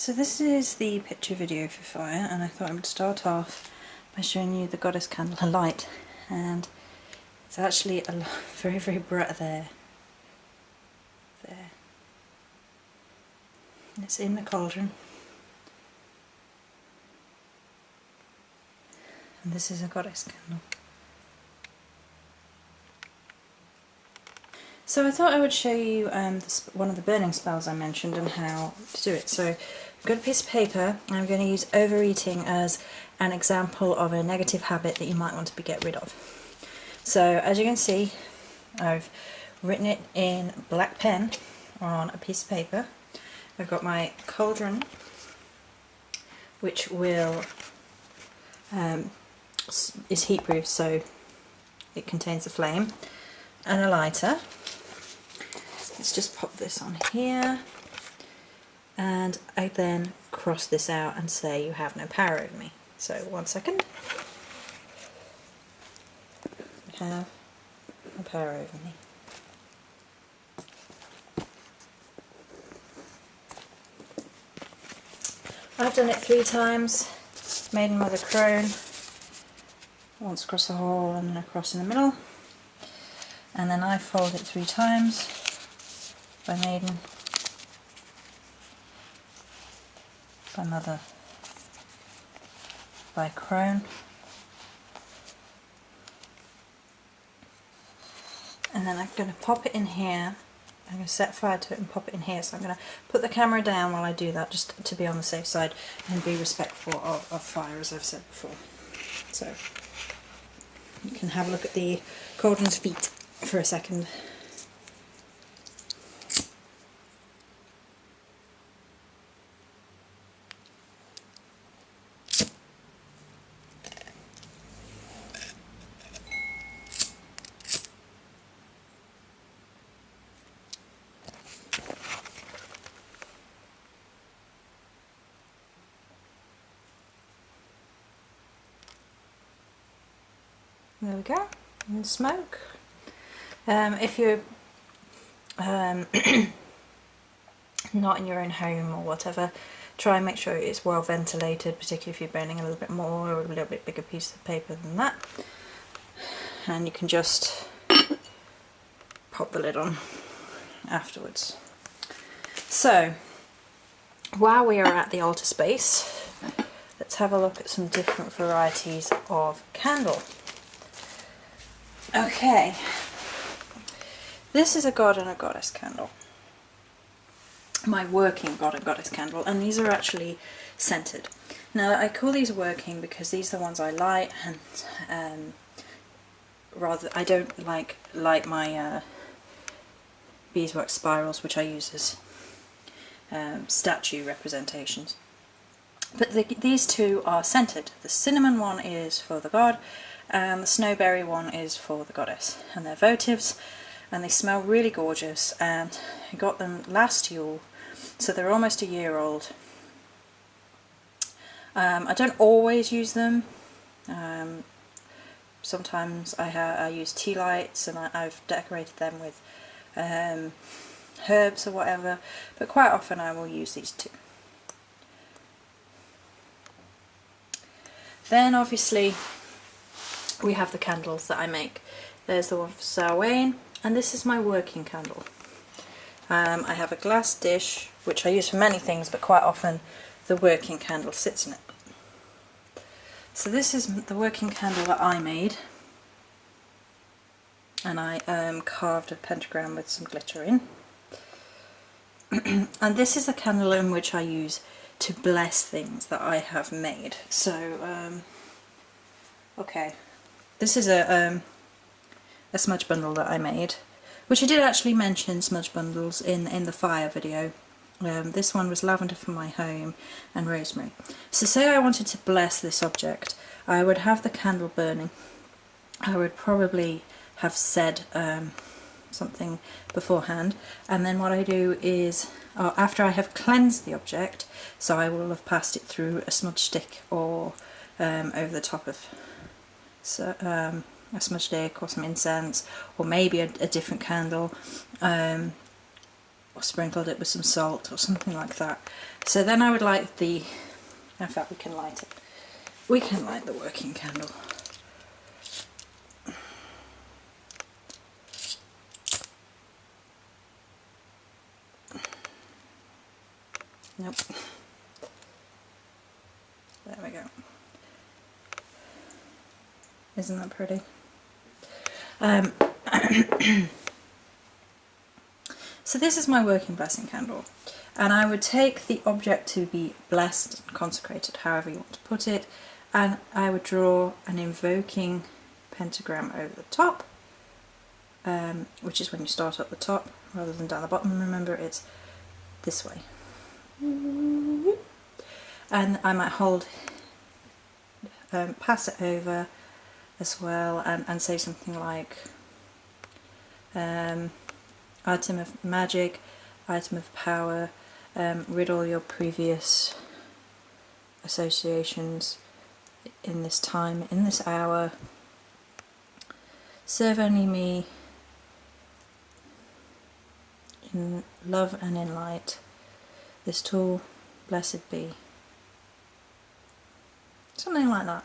So this is the picture video for fire, and I thought I would start off by showing you the goddess candle light, and it's actually a very, very bright there. And it's in the cauldron, and this is a goddess candle. So I thought I would show you one of the burning spells I mentioned and how to do it. So I've got a piece of paper, and I'm going to use overeating as an example of a negative habit that you might want to get rid of. So as you can see, I've written it in black pen on a piece of paper. I've got my cauldron, which will is heat-proof, so it contains a flame, and a lighter. Let's just pop this on here, and I then cross this out and say you have no power over me. So 1 second. You have no power over me. I've done it 3 times. Maiden, Mother, Crone. Once across the hole and then across in the middle. And then I fold it 3 times. By Maiden, by Mother, by Crone, and then I'm going to pop it in here. I'm going to set fire to it and pop it in here, so I'm going to put the camera down while I do that, just to be on the safe side and be respectful of fire, as I've said before. So you can have a look at the cauldron's feet for a second. There we go, and smoke. If you're not in your own home or whatever, try and make sure it's well ventilated, particularly if you're burning a little bit more or a little bit bigger piece of paper than that. And you can just pop the lid on afterwards. So, while we are at the altar space, let's have a look at some different varieties of candle. Okay, this is a god and a goddess candle, my working god and goddess candle, and these are actually scented. Now I call these working because these are the ones I light, and I don't light my beeswax spirals, which I use as statue representations. But these two are scented. The cinnamon one is for the god, and the snowberry one is for the goddess, and they're votives, and they smell really gorgeous, and I got them last Yule, so they're almost a year old. I don't always use them. Sometimes I use tea lights, and I've decorated them with herbs or whatever, but quite often I will use these two. Then obviously we have the candles that I make. There's the one for Samhain, and this is my working candle. I have a glass dish, which I use for many things, but quite often the working candle sits in it. So this is the working candle that I made, and I carved a pentagram with some glitter in. And this is the candle in which I use to bless things that I have made. So, okay. This is a smudge bundle that I made, which I did actually mention smudge bundles in the fire video. This one was lavender for my home and rosemary. So say I wanted to bless this object, I would have the candle burning. I would probably have said something beforehand, and then what I do is, after I have cleansed the object, so I will have passed it through a smudge stick or over the top of a smudge stick or some incense, or maybe a different candle. or sprinkled it with some salt or something like that. So then I would light the, in fact we can light it. We can light the working candle. Nope. There we go. Isn't that pretty? So this is my working blessing candle, and I would take the object to be blessed and consecrated, however you want to put it, and I would draw an invoking pentagram over the top, which is when you start at the top rather than down the bottom. Remember, it's this way. And I might hold, pass it over as well, and say something like item of magic, item of power, rid all your previous associations in this time, in this hour, serve only me in love and in light, this tool blessed be. Something like that.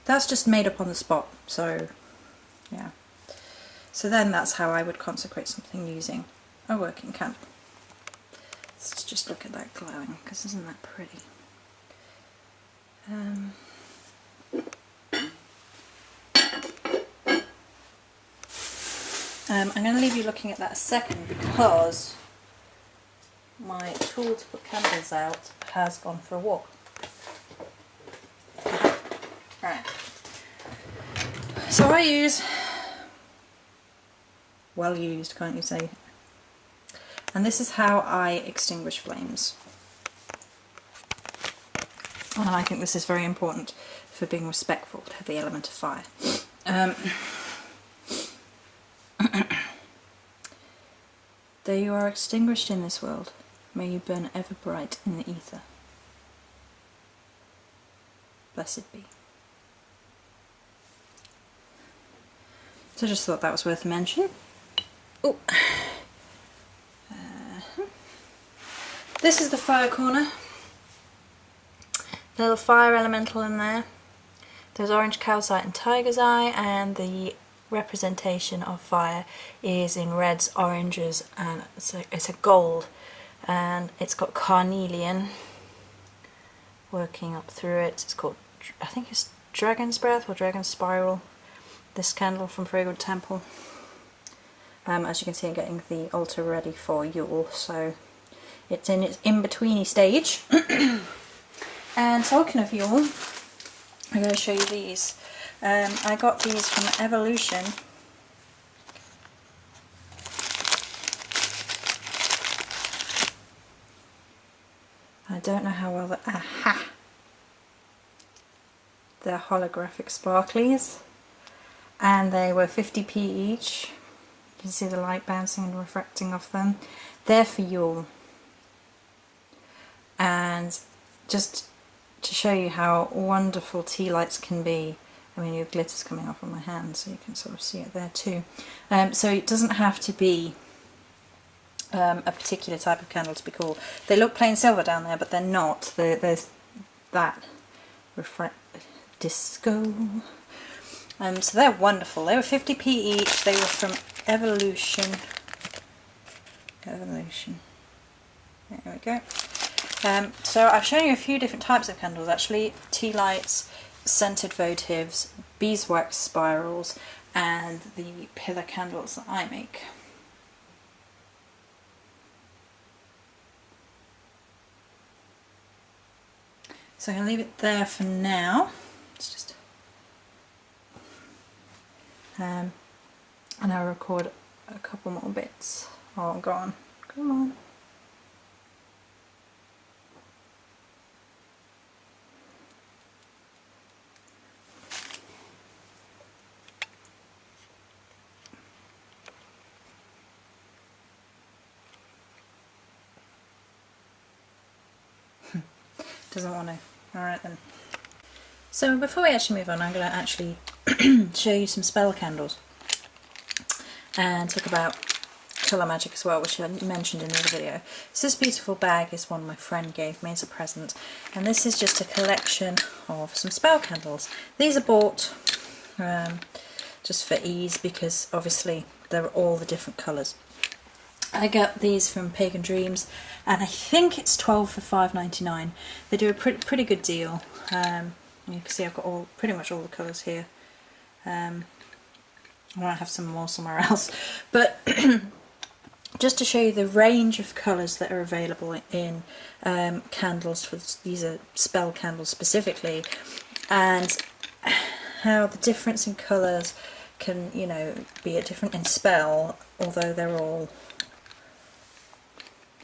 That's just made up on the spot, so yeah. So then that's how I would consecrate something using a working candle. Let's just look at that glowing, because isn't that pretty? I'm going to leave you looking at that a second, because my tool to put candles out has gone for a walk. Right. So I use, well used, can't you say? And this is how I extinguish flames. And I think this is very important for being respectful to the element of fire. Though you are extinguished in this world, may you burn ever bright in the ether. Blessed be. So I just thought that was worth a mention. Oh. This is the fire corner. Little fire elemental in there. There's orange calcite and tiger's eye, and the representation of fire is in reds, oranges, and it's a gold, and it's got carnelian working up through it. It's called, I think it's Dragon's Breath or Dragon's Spiral, this candle from Fragrant Temple. As you can see, I'm getting the altar ready for Yule, so it's in its in-betweeny stage. And talking of Yule, I'm going to show you these. I got these from Evolution. I don't know how well aha! They're holographic sparklies, and they were 50p each. You can see the light bouncing and refracting off them. They're for Yule. And just to show you how wonderful tea lights can be, I mean, your glitter's coming off on my hand, so you can sort of see it there too. So it doesn't have to be a particular type of candle to be cool. They look plain silver down there, but they're not. There's that disco. So they're wonderful. They were 50p each. They were from Evolution. Evolution. There we go. So I've shown you a few different types of candles actually. Tea lights, scented votives, beeswax spirals, and the pillar candles that I make. So I'm going to leave it there for now. It's just, and I'll record a couple more bits. Oh, go on, come on. Doesn't want to. Alright then. So before we actually move on, I'm going to actually show you some spell candles and talk about colour magic as well, which I mentioned in the other video. So this beautiful bag is one my friend gave me as a present, and this is just a collection of some spell candles. These are bought just for ease, because obviously they're all the different colours. I got these from Pagan Dreams, and I think it's 12 for $5.99. They do a pretty good deal. You can see I've got pretty much all the colours here. I might have some more somewhere else, but just to show you the range of colours that are available in candles, these are spell candles specifically, and how the difference in colours can, you know, be different in spell, although they're all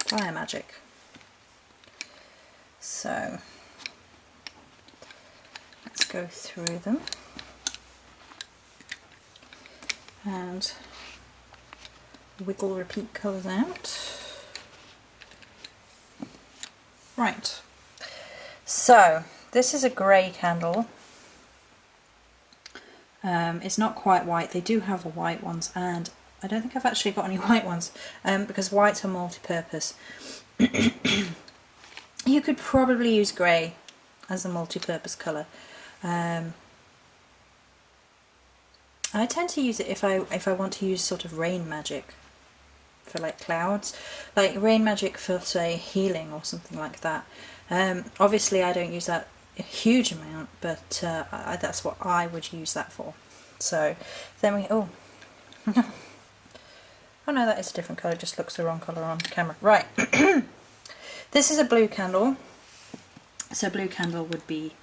fire magic. So let's go through them and wiggle repeat colours out. Right, so this is a grey candle. It's not quite white. They do have the white ones, and I don't think I've actually got any white ones, because whites are multi-purpose. You could probably use grey as a multi-purpose colour. I tend to use it if I want to use sort of rain magic for like clouds, like rain magic for say healing or something like that. Obviously I don't use that a huge amount, but that's what I would use that for. So then oh no, that is a different colour, just looks the wrong colour on camera. Right, this is a blue candle, so blue candle would be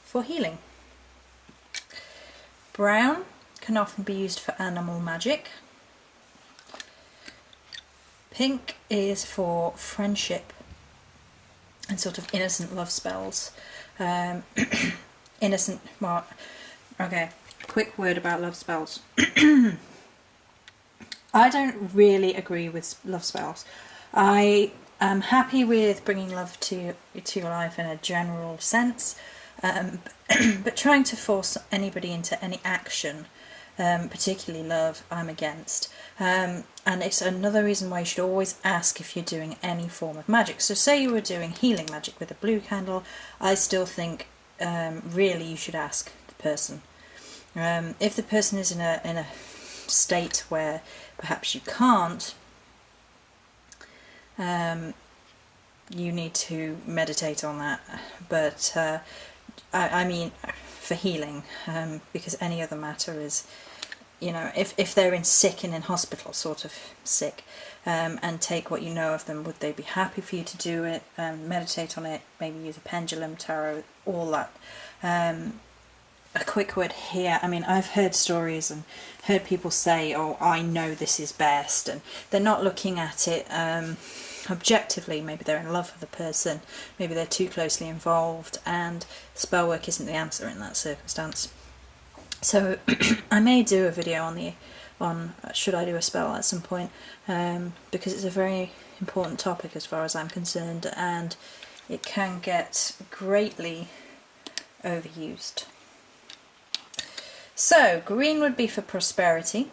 for healing. Brown can often be used for animal magic. Pink is for friendship and sort of innocent love spells. Innocent, well, okay, quick word about love spells. I don't really agree with love spells. I am happy with bringing love to your life in a general sense, but trying to force anybody into any action, particularly love, I'm against. And it's another reason why you should always ask if you're doing any form of magic. So say you were doing healing magic with a blue candle, I still think really you should ask the person. If the person is in a state where perhaps you can't, you need to meditate on that. But I mean for healing, because any other matter is, you know, if they're sick and in hospital, sort of sick, and take what you know of them, would they be happy for you to do it, meditate on it, maybe use a pendulum, tarot, all that. A quick word here, I mean, I've heard stories and heard people say, oh, I know this is best, and they're not looking at it objectively. Maybe they're in love with the person, maybe they're too closely involved, and spell work isn't the answer in that circumstance. So I may do a video on should I do a spell at some point, because it's a very important topic as far as I'm concerned, and it can get greatly overused. So green would be for prosperity,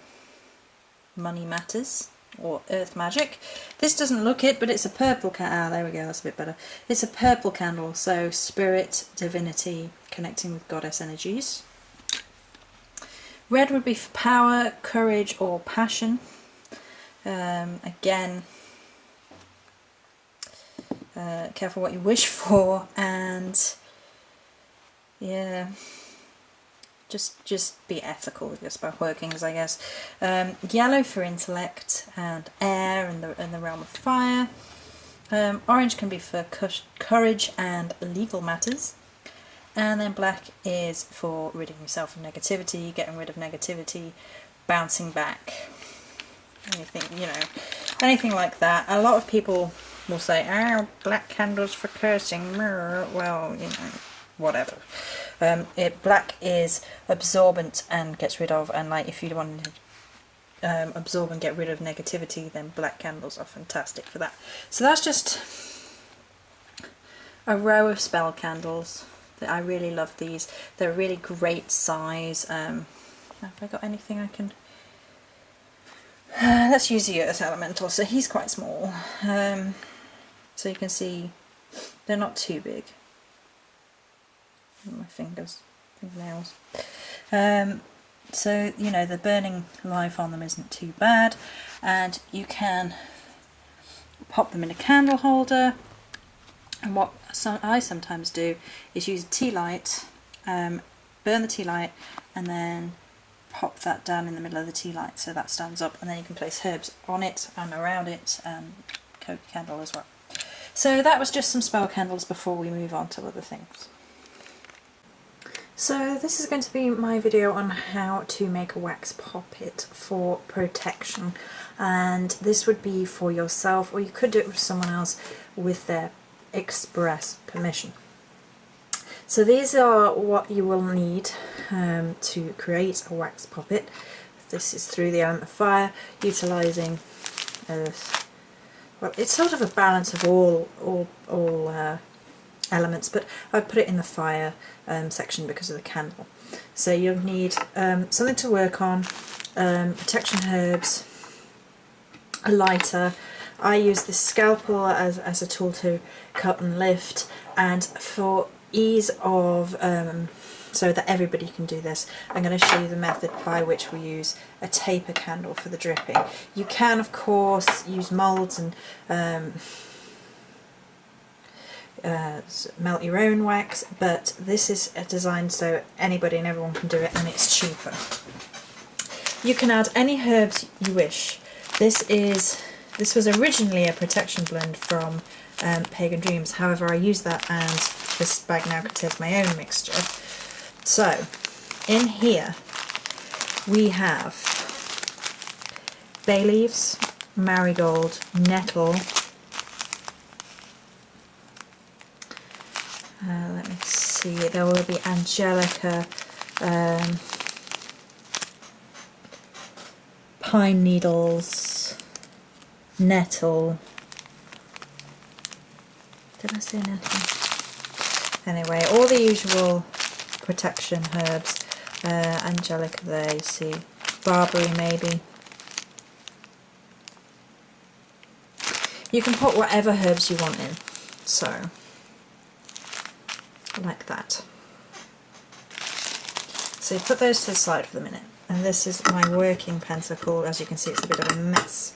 money matters, or earth magic. This doesn't look it, but it's a purple candle. Ah, there we go, that's a bit better. It's a purple candle, so spirit, divinity, connecting with goddess energies. Red would be for power, courage, or passion. Again, careful what you wish for, and yeah, just be ethical with your spell workings, I guess. Yellow for intellect and air in the realm of fire. Orange can be for courage and legal matters. And then black is for ridding yourself of negativity, getting rid of negativity, bouncing back, anything, you know, anything like that. A lot of people will say, oh, black candles for cursing. Well, you know, whatever. Black is absorbent and gets rid of, and like if you want to absorb and get rid of negativity, then black candles are fantastic for that. So that's just a row of spell candles. I really love these. They're a really great size. Have I got anything I can... Let's use the Earth Elemental. So he's quite small. So you can see they're not too big. My fingernails. So, you know, the burning life on them isn't too bad, and you can pop them in a candle holder. And what I sometimes do is use a tea light, burn the tea light, and then pop that down in the middle of the tea light so that stands up, and then you can place herbs on it and around it and coat the candle as well. So that was just some spell candles before we move on to other things. So this is going to be my video on how to make a wax poppet for protection, and this would be for yourself, or you could do it with someone else with their express permission. So these are what you will need to create a wax poppet. This is through the element of fire, utilising earth. Well, it's sort of a balance of all elements, but I've put it in the fire section because of the candle. So you'll need something to work on, protection herbs, a lighter. I use this scalpel as a tool to cut and lift, and for ease of so that everybody can do this, I'm going to show you the method by which we use a taper candle for the dripping. You can of course use moulds and melt your own wax, but this is designed so anybody and everyone can do it, and it's cheaper. You can add any herbs you wish. This was originally a protection blend from Pagan Dreams, however I used that and this bag now contains my own mixture. So in here we have bay leaves, marigold, nettle, let me see, there will be angelica, pine needles, nettle. Did I say nettle? Anyway, all the usual protection herbs. Angelica there, you see. Barberry maybe. You can put whatever herbs you want in. So, like that. So you put those to the side for the minute. And this is my working pentacle. As you can see, it's a bit of a mess.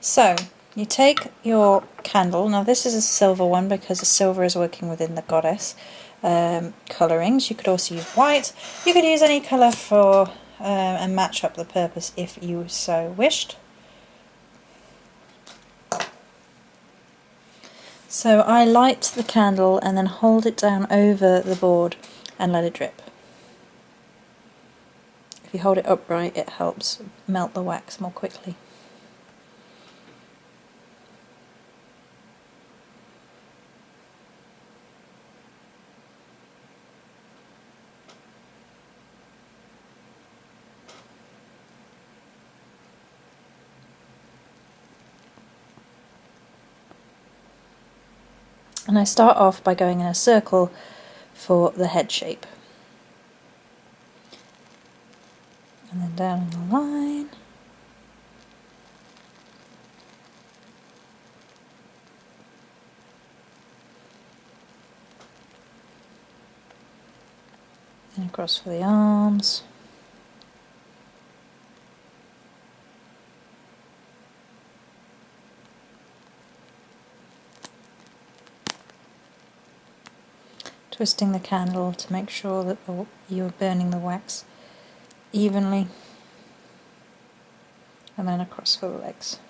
So, you take your candle, now this is a silver one because the silver is working within the goddess colourings. You could also use white, you could use any colour for and match up the purpose if you so wished. So I light the candle and then hold it down over the board and let it drip. If you hold it upright, it helps melt the wax more quickly. And I start off by going in a circle for the head shape. And then down the line. And across for the arms. Twisting the candle to make sure that you're burning the wax evenly, and then across for the legs.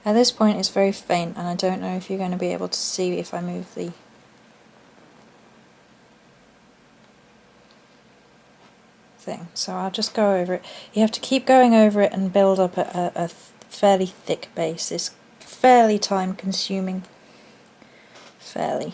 At this point it's very faint, and I don't know if you're going to be able to see if I move the thing, so I'll just go over it. You have to keep going over it and build up a fairly thick base. It's fairly time consuming. Fairly.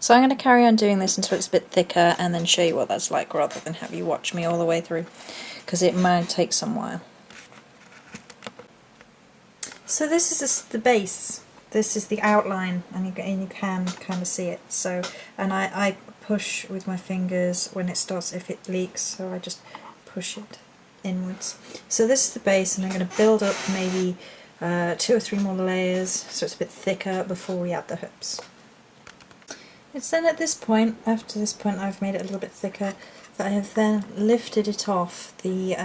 So I'm going to carry on doing this until it's a bit thicker and then show you what that's like rather than have you watch me all the way through, because it might take some while. So this is the base. This is the outline, and you can kind of see it. So, and I push with my fingers when it starts, if it leaks, so I just push it inwards. So this is the base, and I'm going to build up maybe 2 or 3 more layers so it's a bit thicker before we add the hoops. It's then at this point, after this point I've made it a little bit thicker, that I have then lifted it off the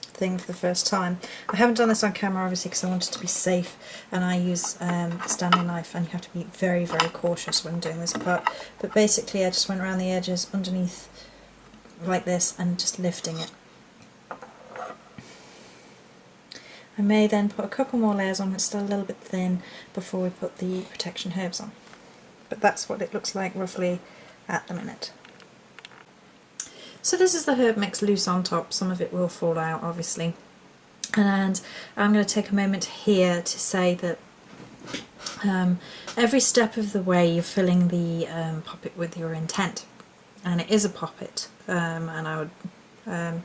thing for the first time. I haven't done this on camera obviously because I wanted to be safe, and I use a Stanley knife, and you have to be very, very cautious when doing this part. But basically I just went around the edges underneath like this and just lifting it. I may then put a couple more layers on, it's still a little bit thin, before we put the protection herbs on. But that's what it looks like roughly at the minute. So this is the herb mix loose on top, some of it will fall out obviously. And I'm going to take a moment here to say that every step of the way you're filling the poppet with your intent. And it is a poppet, and I would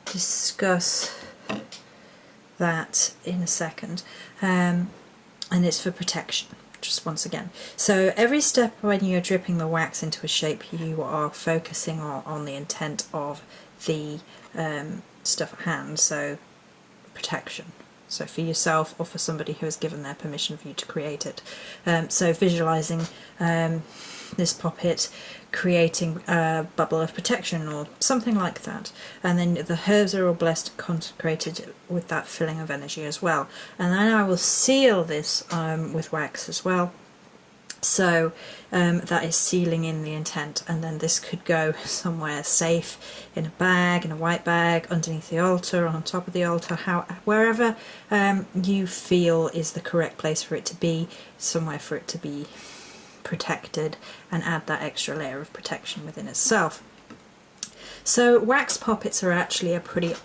discuss that in a second, and it's for protection, just once again. So every step when you're dripping the wax into a shape, you are focusing on the intent of the stuff at hand, so protection. So for yourself or for somebody who has given their permission for you to create it. So visualising this poppet creating a bubble of protection or something like that, and then the herbs are all blessed and consecrated with that filling of energy as well. And then I will seal this with wax as well, so that is sealing in the intent, and then this could go somewhere safe, in a bag, in a white bag, underneath the altar, on top of the altar, wherever you feel is the correct place for it to be, somewhere for it to be protected, and add that extra layer of protection within itself. So wax poppets are actually a pretty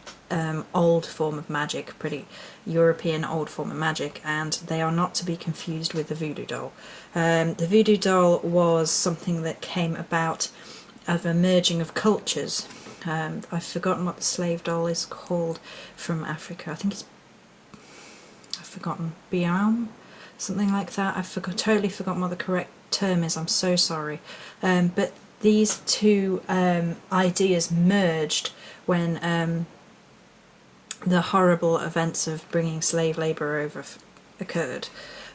old form of magic, pretty European old form of magic, and they are not to be confused with the voodoo doll. The voodoo doll was something that came about of a merging of cultures. I've forgotten what the slave doll is called from Africa. I think I've forgotten, Biam, something like that. I've totally forgotten what the correct term is, I'm so sorry. But these two ideas merged when the horrible events of bringing slave labour over occurred.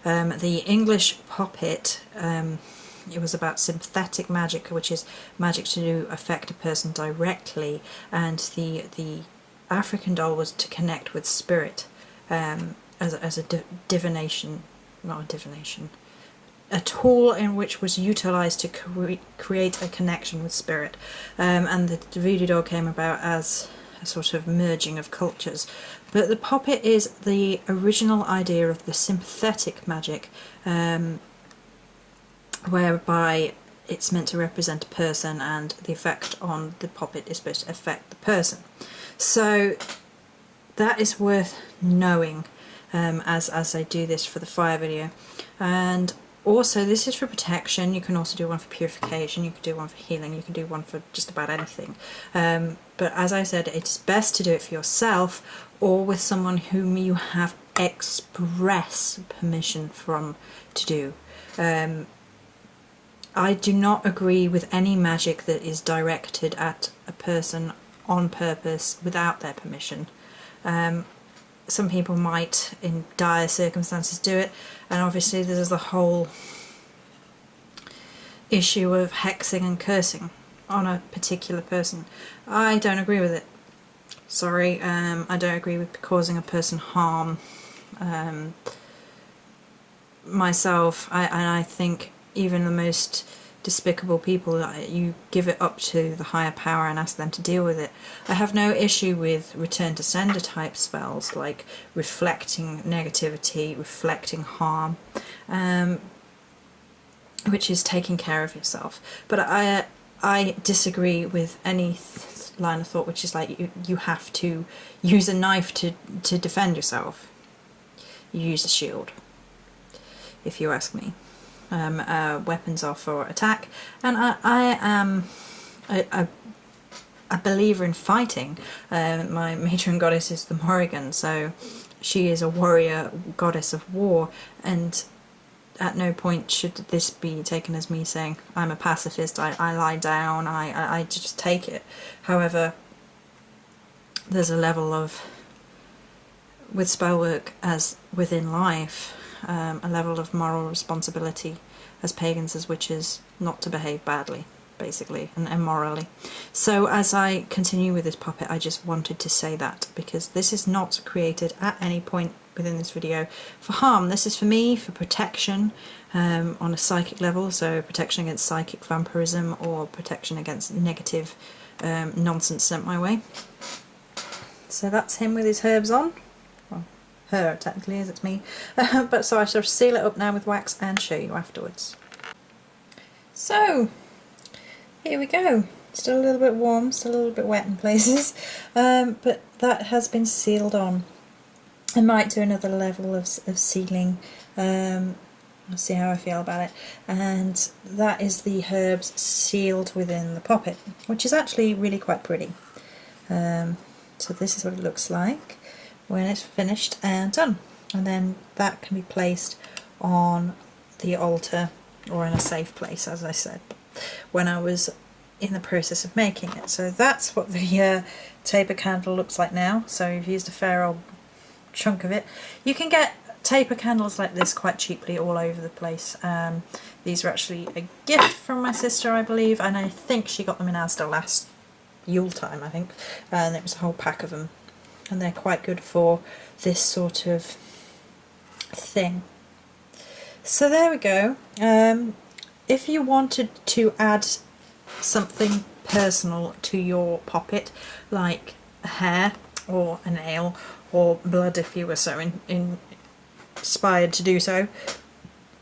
The English poppet, it was about sympathetic magic, which is magic to affect a person directly, and the African doll was to connect with spirit, as a divination, not a divination, a tool in which was utilised to create a connection with spirit, and the voodoo doll came about as a sort of merging of cultures. But the poppet is the original idea of the sympathetic magic, whereby it's meant to represent a person, and the effect on the poppet is supposed to affect the person. So that is worth knowing as I do this for the fire video. And also, this is for protection. You can also do one for purification, you can do one for healing, you can do one for just about anything. But as I said, it's best to do it for yourself or with someone whom you have express permission from to do. I do not agree with any magic that is directed at a person on purpose without their permission. Some people might, in dire circumstances, do it, and obviously there's the whole issue of hexing and cursing on a particular person. I don't agree with it. Sorry, I don't agree with causing a person harm. Myself, I think even the most despicable people, you give it up to the higher power and ask them to deal with it. I have no issue with return to sender type spells like reflecting negativity, reflecting harm, which is taking care of yourself. But I disagree with any line of thought which is like you have to use a knife to defend yourself. You use a shield, if you ask me. weapons are for attack, and I am a believer in fighting. My matron goddess is the Morrigan, so she is a warrior goddess of war, and at no point should this be taken as me saying I'm a pacifist, I lie down, I just take it. However, there's a level of, with spellwork as within life, a level of moral responsibility as pagans, as witches, not to behave badly, basically, and immorally. So as I continue with this puppet, I just wanted to say that, because this is not created at any point within this video for harm. This is for me, for protection on a psychic level, so protection against psychic vampirism or protection against negative nonsense sent my way. So that's him with his herbs on. Well, her technically, as it's me. But so I shall seal it up now with wax and show you afterwards. So here we go. Still a little bit warm, still a little bit wet in places, but that has been sealed on. I might do another level of sealing. I'll see how I feel about it. And that is the herbs sealed within the poppet, which is actually really quite pretty. So this is what it looks like when it's finished and done. And then that can be placed on the altar or in a safe place, as I said, when I was in the process of making it. So that's what the taper candle looks like now. So I've used a fair old chunk of it. You can get taper candles like this quite cheaply all over the place. These are actually a gift from my sister, I believe, and I think she got them in Asda last Yule time, I think, and it was a whole pack of them, and they're quite good for this sort of thing. So there we go. If you wanted to add something personal to your poppet, like a hair or a nail or blood, if you were so inspired to do so,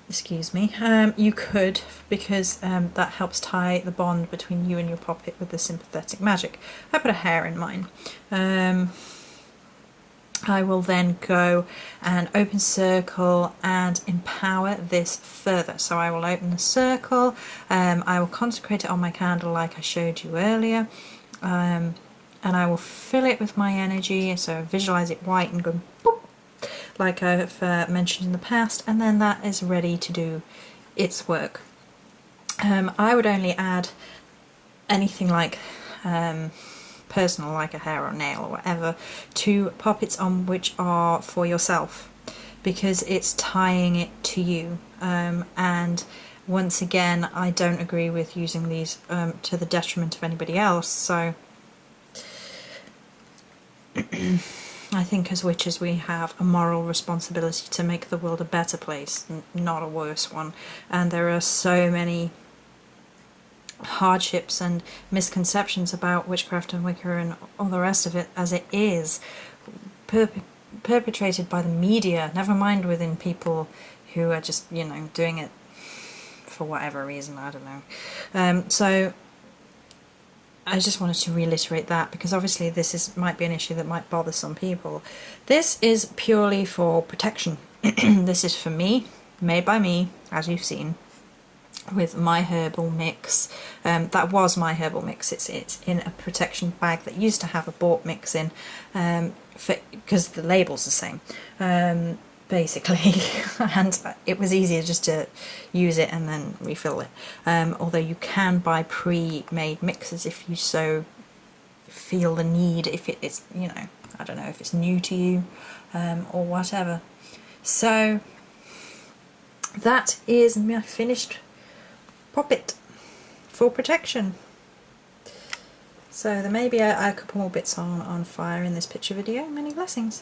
excuse me, you could, because that helps tie the bond between you and your poppet with the sympathetic magic. I put a hair in mine. I will then go and open circle and empower this further. So I will open the circle, I will consecrate it on my candle like I showed you earlier, and I will fill it with my energy, so visualize it white and go boop, like I've mentioned in the past, and then that is ready to do its work. I would only add anything like personal, like a hair or nail or whatever, to poppets on which are for yourself, because it's tying it to you. And once again, I don't agree with using these to the detriment of anybody else, so I think as witches we have a moral responsibility to make the world a better place, not a worse one. And there are so many hardships and misconceptions about witchcraft and Wicca and all the rest of it as it is, perpetrated by the media, never mind within people who are just, you know, doing it for whatever reason, I don't know. So I just wanted to reiterate that, because obviously this might be an issue that might bother some people. This is purely for protection. This is for me, made by me, as you've seen, with my herbal mix. That was my herbal mix. It's in a protection bag that used to have a bought mix in, because the label's the same, basically, and it was easier just to use it and then refill it. Although you can buy pre-made mixes if you so feel the need, if it's, you know, I don't know, if it's new to you, or whatever. So that is my finished poppet for protection. So there may be a couple more bits on fire in this picture video. Many blessings.